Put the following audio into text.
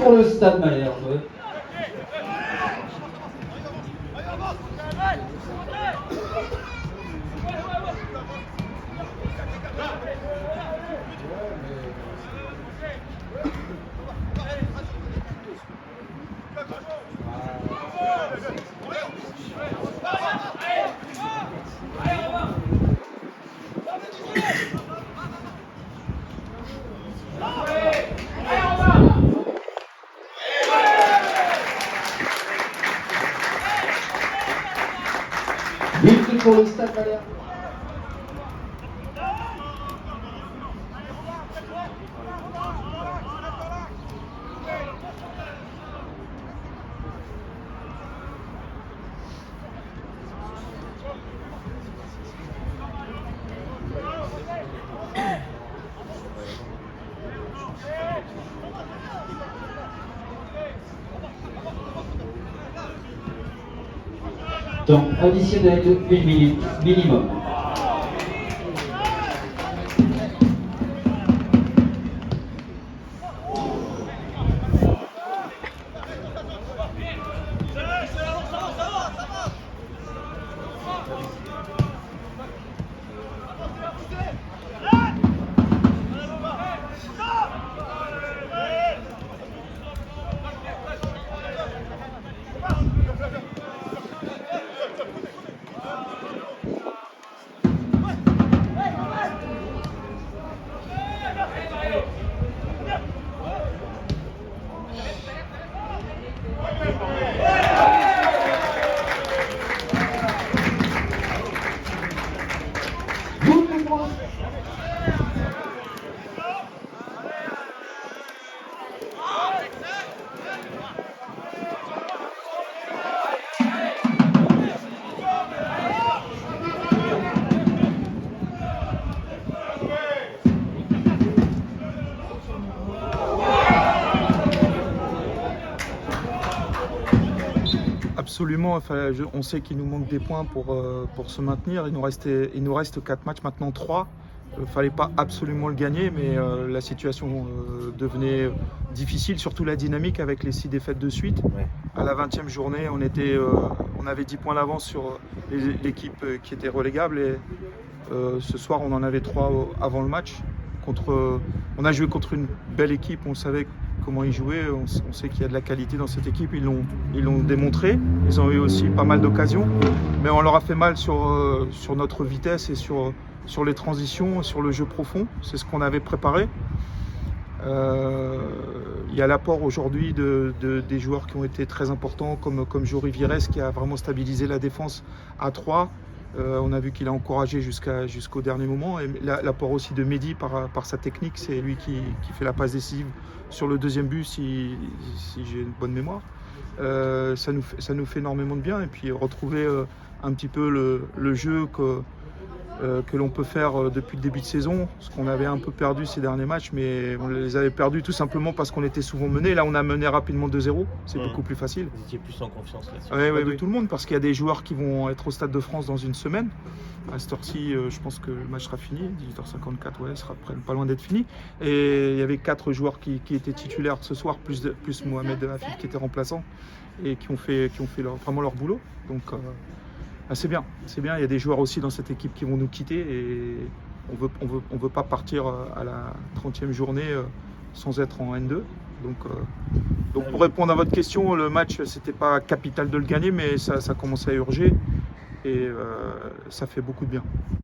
pour le Stade Malherbe. But pour le Stade Malherbe. Temps additionnel d'1 minute minimum. Absolument, enfin, on sait qu'il nous manque des points pour se maintenir. Il nous reste 4 matchs, maintenant 3. Il ne fallait pas absolument le gagner, mais la situation devenait difficile, surtout la dynamique avec les 6 défaites de suite. Ouais. À la 20e journée, on avait 10 points d'avance sur l'équipe qui était relégable. Et ce soir, on en avait 3 avant le match. On a joué contre une belle équipe, on savait comment ils jouaient, on sait qu'il y a de la qualité dans cette équipe, ils l'ont démontré, ils ont eu aussi pas mal d'occasions, mais on leur a fait mal sur notre vitesse et sur les transitions, sur le jeu profond, c'est ce qu'on avait préparé. Il y a l'apport aujourd'hui des joueurs qui ont été très importants, comme Jory Vires qui a vraiment stabilisé la défense à 3. On a vu qu'il a encouragé jusqu'au dernier moment. Et l'apport aussi de Mehdi par sa technique, c'est lui qui fait la passe décisive sur le deuxième but, si j'ai une bonne mémoire. Ça nous fait énormément de bien. Et puis retrouver un petit peu le jeu que l'on peut faire depuis le début de saison, ce qu'on avait un peu perdu ces derniers matchs, mais on les avait perdus tout simplement parce qu'on était souvent menés. Là, on a mené rapidement 2-0, c'est beaucoup plus facile. Vous étiez plus en confiance là-dessus. Oui, tout le monde, parce qu'il y a des joueurs qui vont être au Stade de France dans une semaine. À cette heure-ci, je pense que le match sera fini, 18h54, ouais, sera pas loin d'être fini. Et il y avait 4 joueurs qui étaient titulaires ce soir, plus Mohamed Hafid qui était remplaçant, et qui ont fait vraiment leur boulot. Donc, c'est bien, il y a des joueurs aussi dans cette équipe qui vont nous quitter et on veut pas partir à la 30e journée sans être en N2. Donc pour répondre à votre question, le match c'était pas capital de le gagner, mais ça commençait à urger et ça fait beaucoup de bien.